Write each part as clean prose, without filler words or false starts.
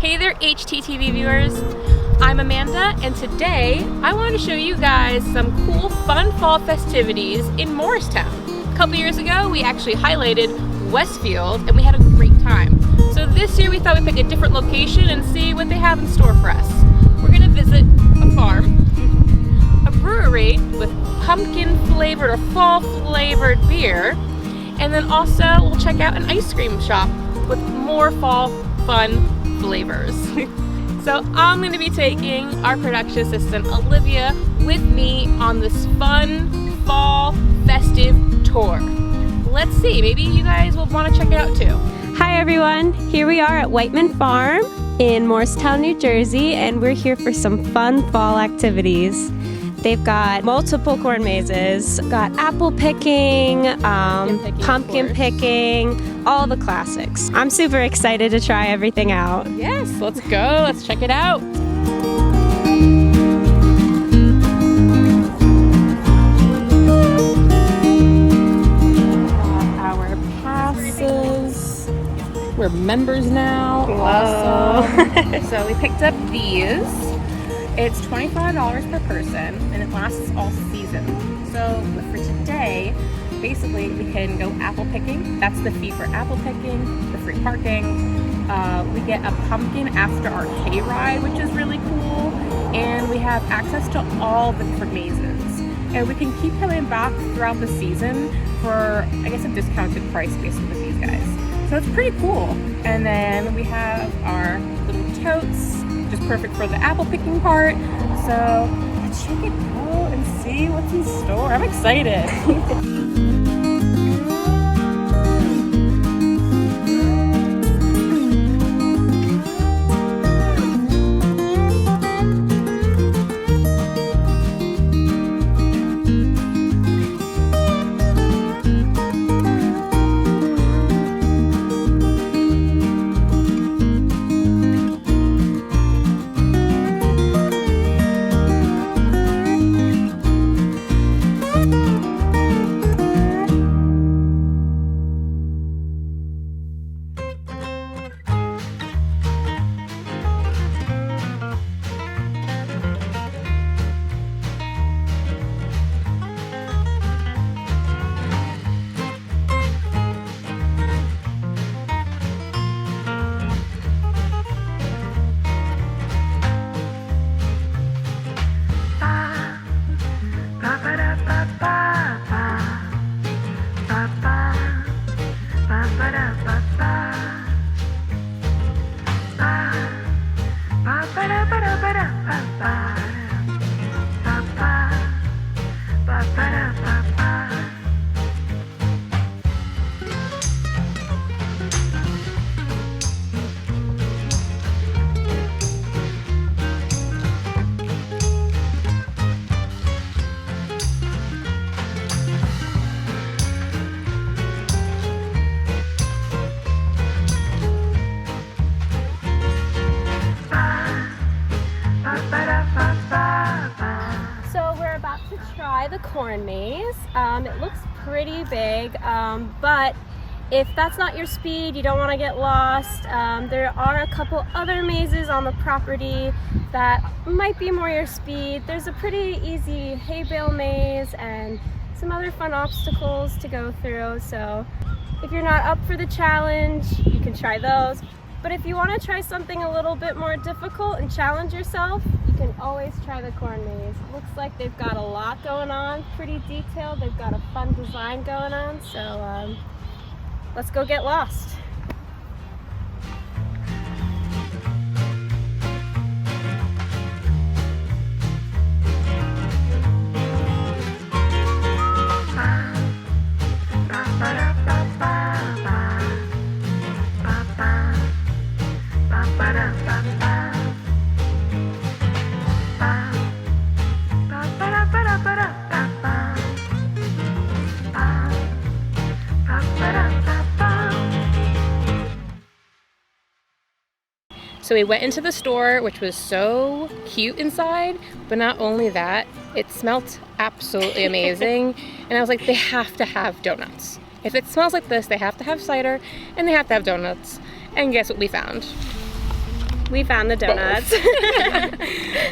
Hey there, HTTV viewers. I'm Amanda, and today I want to show you guys some cool, fun fall festivities in Morristown. A couple years ago, we actually highlighted Westfield, and we had a great time. So this year, we thought we'd pick a different location and see what they have in store for us. We're going to visit a farm, a brewery with pumpkin-flavored or fall-flavored beer, and then also we'll check out an ice cream shop with more fall fun flavors. So I'm going to be taking our production assistant Olivia with me on this fun fall festive tour. Let's see, maybe you guys will want to check it out too. Hi everyone, here we are at Whiteman Farm in Morristown, New Jersey, and we're here for some fun fall activities. They've got multiple corn mazes, got apple picking, pumpkin picking, all the classics. I'm super excited to try everything out. Yes, let's go, let's check it out. Our passes, we're members now. Awesome. So we picked up these. It's $25 per person, and it lasts all season. So for today, basically we can go apple picking. That's the fee for apple picking, the free parking. We get a pumpkin after our hayride, which is really cool. And we have access to all the different mazes. And we can keep coming back throughout the season for, I guess, a discounted price basically with these guys. So it's pretty cool. And then we have our little totes, just perfect for the apple picking part. So let's check it out and see what's in store. I'm excited. The corn maze. It looks pretty big, but if that's not your speed, you don't want to get lost, there are a couple other mazes on the property that might be more your speed. There's a pretty easy hay bale maze and some other fun obstacles to go through, so if you're not up for the challenge, you can try those. But if you want to try something a little bit more difficult and challenge yourself, you can always try the corn maze. Looks like they've got a lot going on, pretty detailed. They've got a fun design going on, so let's go get lost. So we went into the store, which was so cute inside, but not only that, it smelled absolutely amazing. And I was like, they have to have donuts. If it smells like this, they have to have cider and they have to have donuts. And guess what we found? We found the donuts.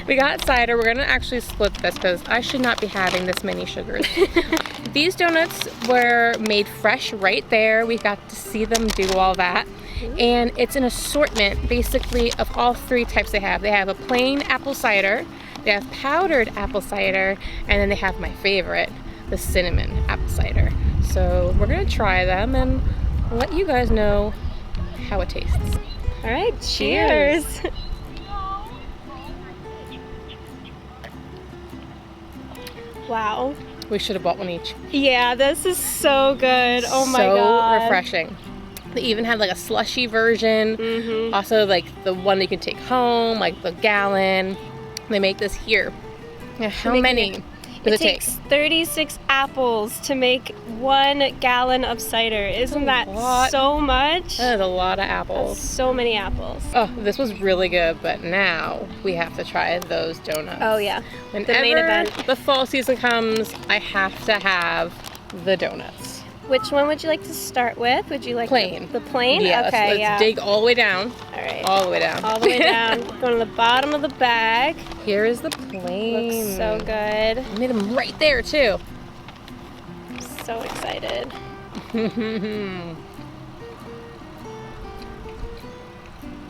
We got cider. We're gonna actually split this because I should not be having this many sugars. These donuts were made fresh right there. We got to see them do all that. And it's an assortment basically of all three types they have. They have a plain apple cider, they have powdered apple cider, and then they have my favorite, the cinnamon apple cider. So we're gonna try them and let you guys know how it tastes. All right, cheers. Wow. We should have bought one each. Yeah, this is so good. Oh my so god. refreshing. They even had like a slushy version. Also like the one you can take home, like the gallon. They make this here. Now, how many does it take? Takes 36 apples to make 1 gallon of cider. Isn't that so much? That is a lot of apples. That's so many apples. Oh, this was really good, but now we have to try those donuts. Oh yeah, Whenever the main event. the fall season comes, I have to have the donuts. Which one would you like to start with? Would you like Plain. The plain? Yeah, okay, let's dig all the way down. All right. All the way down. All the way down. Going to the bottom of the bag. Here is the plain. Looks so good. I made them right there too. I'm so excited.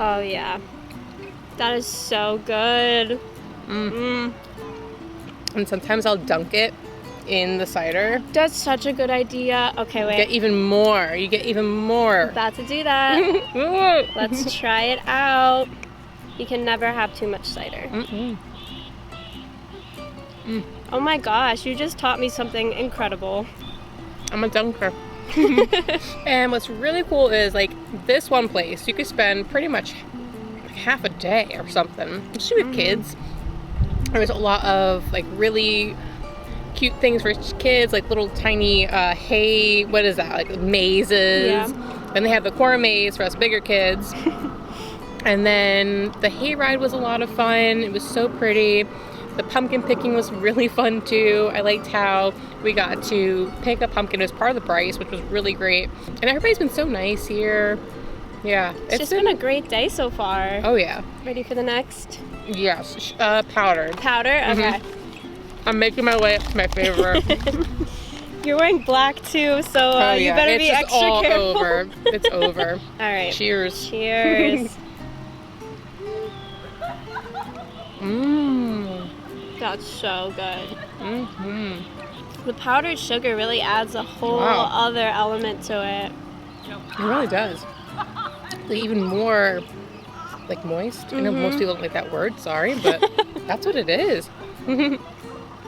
Oh yeah. That is so good. And sometimes I'll dunk it in the cider. That's such a good idea. Okay, You wait. get even more. You get even more. About to do that. Let's try it out. You can never have too much cider. Oh my gosh, you just taught me something incredible. I'm a dunker. And what's really cool is like this one place, you could spend pretty much half a day or something, especially with kids. There's a lot of like really cute things for kids, like little tiny hay, what is that, like mazes. Yeah. And they have the corn maze for us bigger kids. And then the hay ride was a lot of fun. It was so pretty. The pumpkin picking was really fun too. I liked how we got to pick a pumpkin as part of the price, which was really great. And everybody's been so nice here. Yeah. It's just been a great day so far. Oh yeah. Ready for the next? Yes. Powdered. Powder? Okay. I'm making my way up to my favorite. You're wearing black too, so you better be extra all careful. over. It's over. All right. Cheers. Cheers. That's so good. The powdered sugar really adds a whole other element to it. It really does. Like even more like moist. I know most people don't like that word, sorry, but that's what it is.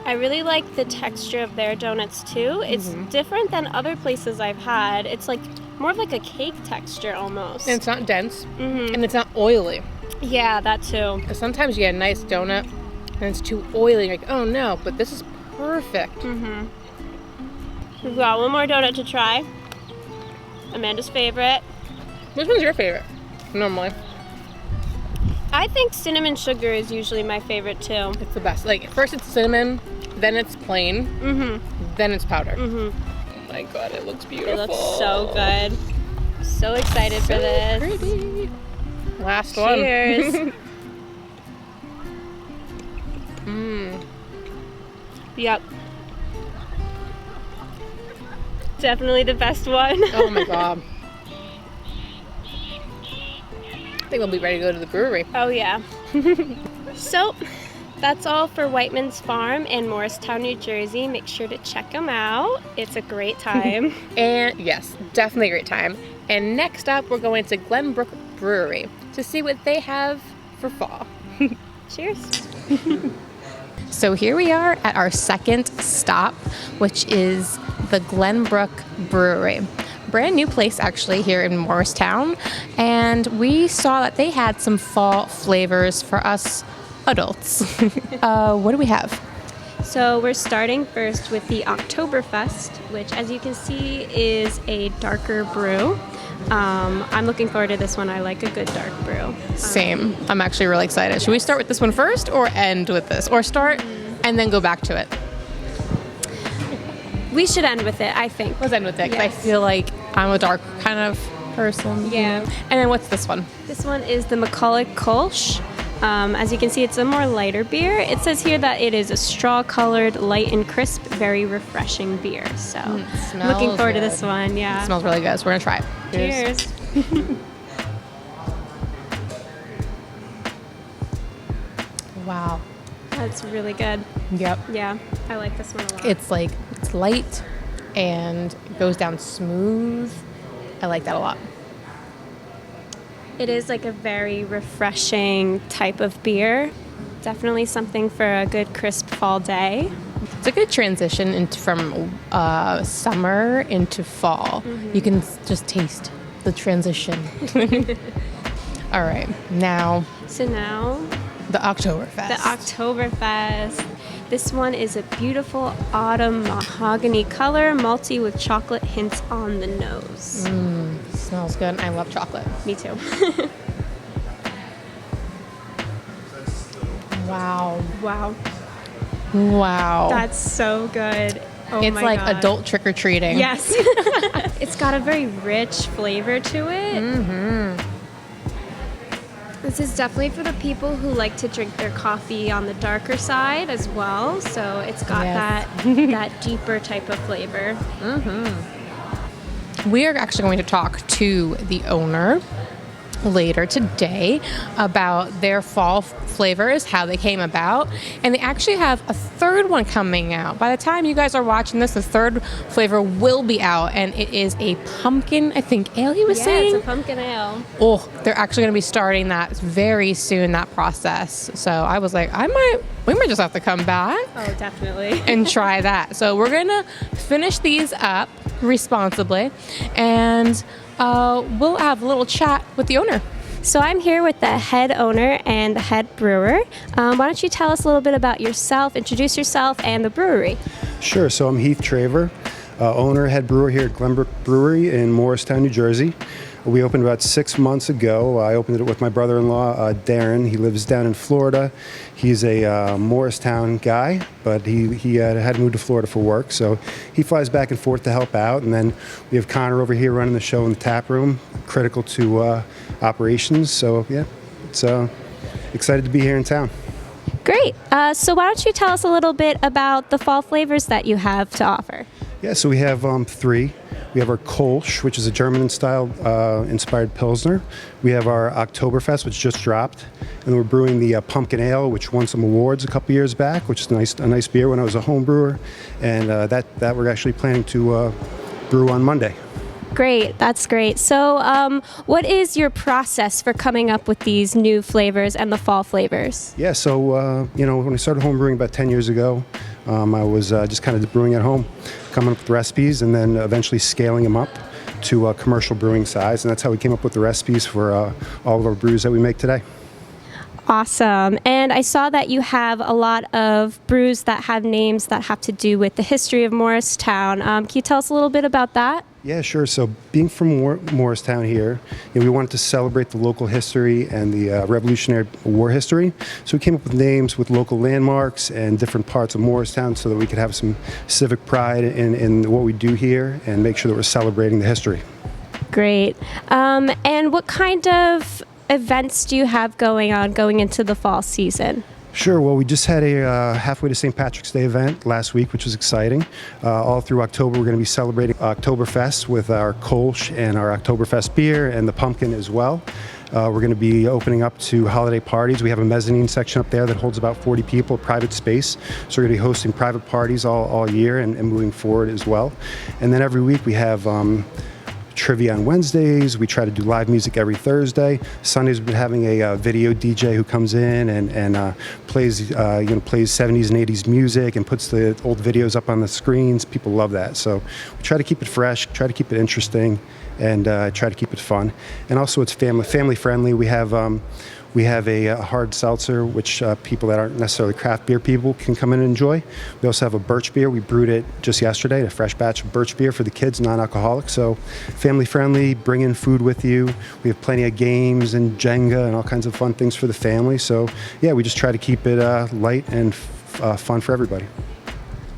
I really like the texture of their donuts too. It's different than other places I've had. It's like more of like a cake texture almost. And it's not dense, and it's not oily. Yeah, that too. Because sometimes you get a nice donut and it's too oily. Like, oh no, but this is perfect. We've got one more donut to try. Amanda's favorite. Which one's your favorite, normally? I think cinnamon sugar is usually my favorite too. It's the best. Like, first it's cinnamon, then it's plain, then it's powder. Oh my god, it looks beautiful. It looks so good. So excited for this. Pretty. Last Cheers. one. Yep. Definitely the best one. Oh my god. I think we'll be ready to go to the brewery. Oh yeah. So that's all for Whiteman's Farm in Morristown, New Jersey. Make sure to check them out. It's a great time. And yes, definitely a great time. And next up, we're going to Glenbrook Brewery to see what they have for fall. Cheers. So here we are at our second stop, which is the Glenbrook Brewery. Brand new place actually here in Morristown, and we saw that they had some fall flavors for us adults. What do we have? So we're starting first with the Oktoberfest, which as you can see is a darker brew. I'm looking forward to this one. I like a good dark brew. Same. I'm actually really excited. Should we start with this one first or end with this? Or start and then go back to it? We should end with it, I think. Let's end with it, because Yes. I feel like I'm a dark kind of person. Yeah. And then what's this one? This one is the McCulloch Kolsch. As you can see, it's a more lighter beer. It says here that it is a straw-colored, light and crisp, very refreshing beer. So, looking forward to this one. Yeah. It smells really good. So we're gonna try it. Cheers. Wow. That's really good. Yep. Yeah, I like this one a lot. It's light and it goes down smooth. I like that a lot. It is like a very refreshing type of beer. Definitely something for a good crisp fall day. It's a good transition from summer into fall. You can just taste the transition. All right, now So now, the Oktoberfest. the Oktoberfest. This one is a beautiful autumn mahogany color, malty with chocolate hints on the nose. Smells good. I love chocolate. Me too. Wow. Wow. Wow. That's so good. Oh It's my like God. adult trick-or-treating. Yes. It's got a very rich flavor to it. This is definitely for the people who like to drink their coffee on the darker side as well. So it's got Yes. that deeper type of flavor. We are actually going to talk to the owner later today about their fall flavors, how they came about, and they actually have a third one coming out. By the time you guys are watching this, the third flavor will be out, and it is a pumpkin, I think, ale, he was saying? It's a pumpkin ale. Oh, they're actually going to be starting that very soon, that process. So I was like, we might just have to come back Oh, definitely. and try that. So we're going to finish these up responsibly, and we'll have a little chat with the owner. So I'm here with the head owner and the head brewer. Why don't you tell us a little bit about yourself, introduce yourself and the brewery? Sure. So I'm Heath Traver, owner, head brewer here at Glenbrook Brewery in Morristown, New Jersey. We opened about 6 months ago. I opened it with my brother-in-law, Darren. He lives down in Florida. He's a Morristown guy, but he had to move to Florida for work, so he flies back and forth to help out. And then we have Connor over here running the show in the tap room, critical to operations. So yeah, it's excited to be here in town. Great. So why don't you tell us a little bit about the fall flavors that you have to offer? Yeah, so we have three. We have our Kolsch, which is a German-style inspired Pilsner. We have our Oktoberfest, which just dropped. And we're brewing the Pumpkin Ale, which won some awards a couple years back, which is a nice beer when I was a home brewer. And that we're actually planning to brew on Monday. Great. That's great. So what is your process for coming up with these new flavors and the fall flavors? Yeah, so, when I started home brewing about 10 years ago, I was just kind of brewing at home, coming up with recipes, and then eventually scaling them up to commercial brewing size. And that's how we came up with the recipes for all of our brews that we make today. Awesome. And I saw that you have a lot of brews that have names that have to do with the history of Morristown. Can you tell us a little bit about that? Yeah, sure. So being from Morristown here, we wanted to celebrate the local history and the Revolutionary War history. So we came up with names with local landmarks and different parts of Morristown so that we could have some civic pride in what we do here and make sure that we're celebrating the history. Great. And what kind of events do you have going into the fall season? Sure. Well, we just had a halfway to St. Patrick's Day event last week, which was exciting. All through October, we're going to be celebrating Oktoberfest with our Kolsch and our Oktoberfest beer and the pumpkin as well. We're going to be opening up to holiday parties. We have a mezzanine section up there that holds about 40 people, private space. So we're going to be hosting private parties all year and moving forward as well. And then every week we have trivia on Wednesdays. We try to do live music every Thursday. Sundays we've been having a video DJ who comes in and plays plays 70s and 80s music and puts the old videos up on the screens. People love that. So we try to keep it fresh, try to keep it interesting, and try to keep it fun. And also it's family friendly. We have a hard seltzer, which people that aren't necessarily craft beer people can come in and enjoy. We also have a birch beer. We brewed it just yesterday, a fresh batch of birch beer for the kids, non-alcoholic. So family friendly, bring in food with you. We have plenty of games and Jenga and all kinds of fun things for the family. So yeah, we just try to keep it light and fun for everybody.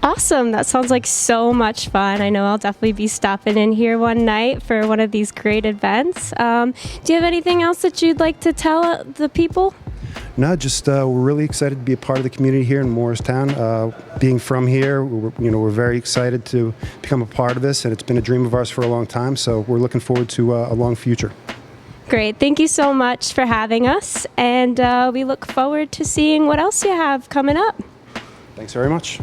Awesome. That sounds like so much fun. I know I'll definitely be stopping in here one night for one of these great events. Do you have anything else that you'd like to tell the people? No, just we're really excited to be a part of the community here in Morristown. Being from here, we're very excited to become a part of this, and it's been a dream of ours for a long time. So we're looking forward to a long future. Great. Thank you so much for having us, and we look forward to seeing what else you have coming up. Thanks very much.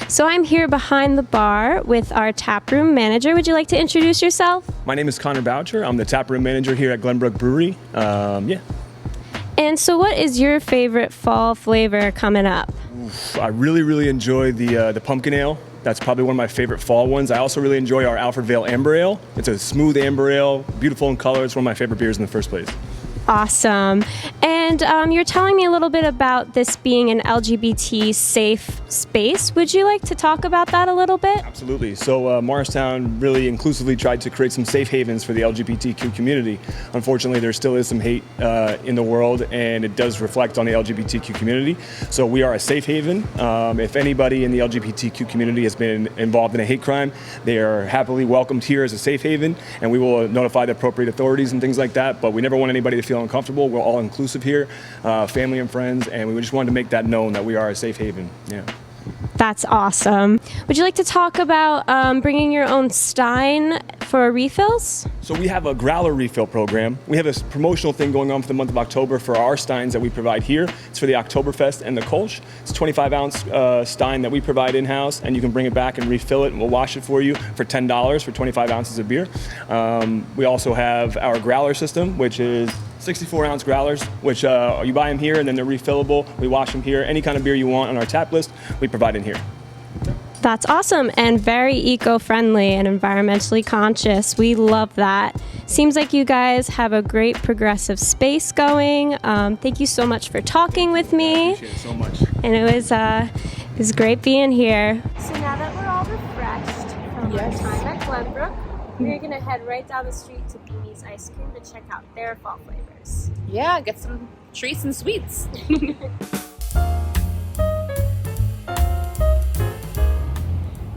So I'm here behind the bar with our taproom manager. Would you like to introduce yourself? My name is Connor Boucher. I'm the taproom manager here at Glenbrook Brewery. Yeah. And so what is your favorite fall flavor coming up? I really enjoy the pumpkin ale. That's probably one of my favorite fall ones. I also really enjoy our Alfred Vale Amber Ale. It's a smooth amber ale, beautiful in color. It's one of my favorite beers in the first place. Awesome. And you're telling me a little bit about this being an LGBT safe space. Would you like to talk about that a little bit? Absolutely. So Morristown really inclusively tried to create some safe havens for the LGBTQ community. Unfortunately, there still is some hate in the world, and it does reflect on the LGBTQ community. So we are a safe haven. If anybody in the LGBTQ community has been involved in a hate crime, they are happily welcomed here as a safe haven, and we will notify the appropriate authorities and things like that. But we never want anybody to feel uncomfortable. We're all inclusive here, family and friends, and we just wanted to make that known that we are a safe haven. Yeah. That's awesome. Would you like to talk about bringing your own stein for refills? So we have a growler refill program. We have a promotional thing going on for the month of October for our steins that we provide here. It's for the Oktoberfest and the Kolsch. It's a 25-ounce stein that we provide in-house, and you can bring it back and refill it, and we'll wash it for you for $10 for 25 ounces of beer. We also have our growler system, which is 64-ounce growlers, which you buy them here and then they're refillable. We wash them here. Any kind of beer you want on our tap list, we provide in here. That's awesome and very eco-friendly and environmentally conscious. We love that. Seems like you guys have a great progressive space going. Thank you so much for talking with me. I appreciate it so much. And it was great being here. So now that we're all refreshed from our time at Glenbrook, we're gonna head right down the street to Beanie's Ice Cream to check out their fall flavors. Yeah, get some treats and sweets.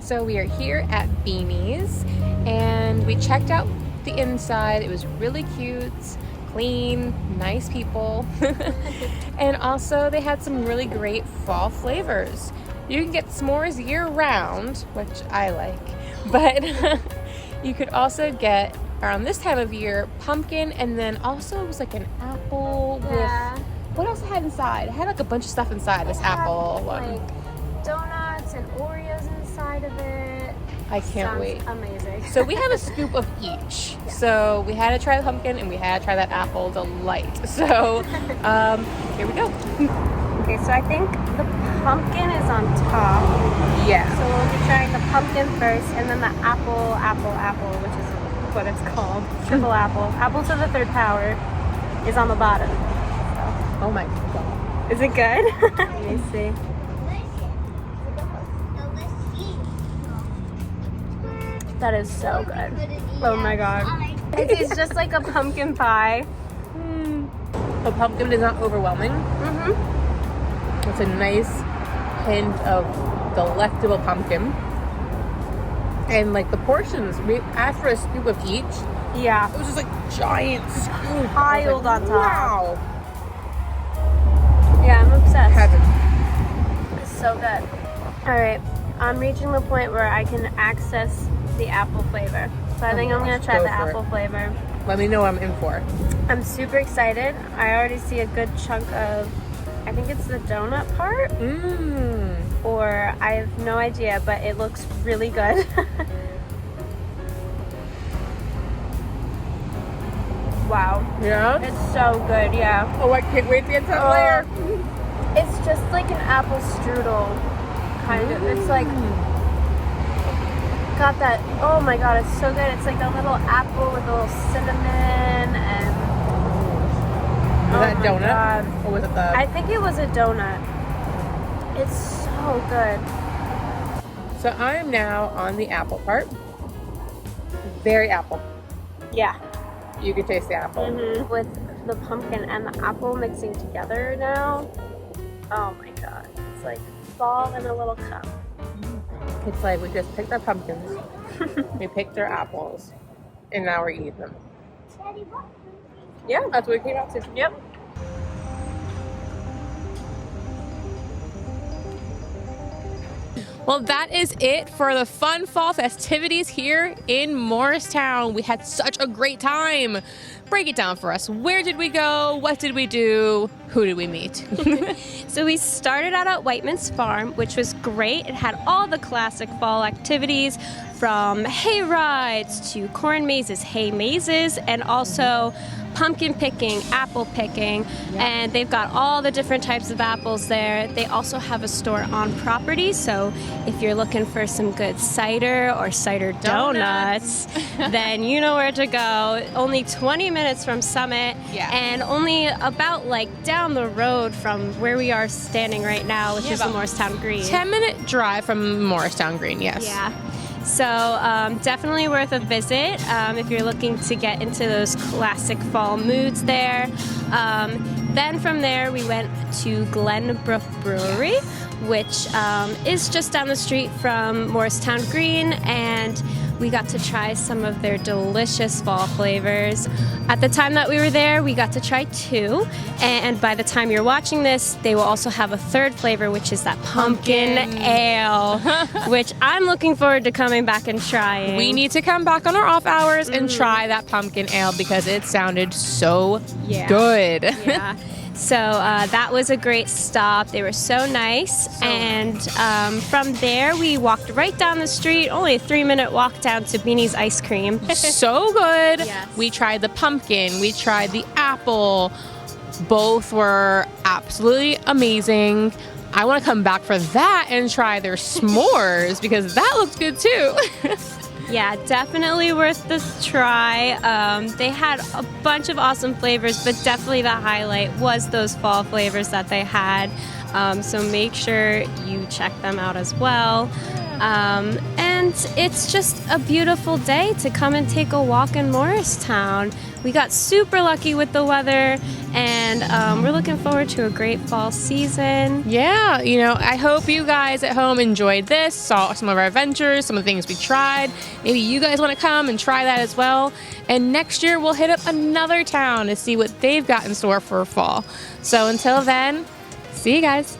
So we are here at Beanie's, and we checked out the inside. It was really cute, clean, nice people. And also they had some really great fall flavors. You can get s'mores year round, which I like, but you could also get, around this time of year, pumpkin, and then also it was like an apple with, what else it had inside? It had like a bunch of stuff inside this apple one. Like donuts and Oreos inside of it. I can't wait. Amazing. So we have a scoop of each. Yeah. So we had to try the pumpkin and we had to try that apple delight. So here we go. Okay, so I think the pumpkin is on top. Yeah. So we'll be trying the pumpkin first, and then the apple, which is what it's called. Triple apple. Apple to the third power is on the bottom. So. Oh my god. Is it good? Let me see. That is so good. Oh my god. It's just like a pumpkin pie. The pumpkin is not overwhelming. Mm-hmm. It's a nice hint of delectable pumpkin. And like the portions, we asked for a scoop of each. Yeah. It was just like giant scoop. Piled on top. Wow. Yeah, I'm obsessed. Heaven. It's so good. Alright, I'm reaching the point where I can access the apple flavor. So I think I'm going to try Go the for it. apple flavor. Let me know what I'm in for. I'm super excited. I already see a good chunk of, I think it's the donut part, or I have no idea, but it looks really good. Wow. Yeah? It's so good, yeah. Oh, I can't wait to get that layer. It's just like an apple strudel, kind of. It's like, got that, oh my god, it's so good. It's like a little apple with a little cinnamon and... Was that my donut? God. Or was it the... I think it was a donut. It's so good. So I am now on the apple part. Very apple. Yeah. You can taste the apple. With the pumpkin and the apple mixing together now. Oh my god. It's like fall in a little cup. It's like we just picked our pumpkins, we picked our apples, and now we're eating them. Yeah, that's what we came out to. Yep. Well, that is it for the fun fall festivities here in Morristown. We had such a great time. Break it down for us. Where did we go? What did we do? Who did we meet? So we started out at Whiteman's Farm, which was great. It had all the classic fall activities from hay rides to corn mazes, hay mazes, and also pumpkin picking, apple picking, and they've got all the different types of apples there. They also have a store on property, so if you're looking for some good cider or cider donuts, then you know where to go. Only 20 minutes from Summit, and only about like down the road from where we are standing right now, which is the Morristown Green. 10-minute drive from Morristown Green, yes. Yeah. So definitely worth a visit if you're looking to get into those classic fall moods there. Then from there we went to Glenbrook Brewery, which is just down the street from Morristown Green, and we got to try some of their delicious fall flavors. At the time that we were there, we got to try 2, and by the time you're watching this, they will also have a 3rd flavor, which is that pumpkin ale, which I'm looking forward to coming back and trying. We need to come back on our off hours and try that pumpkin ale because it sounded so good. Yeah. So that was a great stop. They were so nice. And from there, we walked right down the street, only a 3-minute walk down to Beanie's Ice Cream. So good. Yes. We tried the pumpkin. We tried the apple. Both were absolutely amazing. I want to come back for that and try their s'mores because that looked good too. Yeah, definitely worth the try. They had a bunch of awesome flavors, but definitely the highlight was those fall flavors that they had. So make sure you check them out as well. And it's just a beautiful day to come and take a walk in Morristown. We got super lucky with the weather, and we're looking forward to a great fall season. Yeah, you know, I hope you guys at home enjoyed this, saw some of our adventures, some of the things we tried. Maybe you guys want to come and try that as well. And next year we'll hit up another town to see what they've got in store for fall. So until then, see you guys.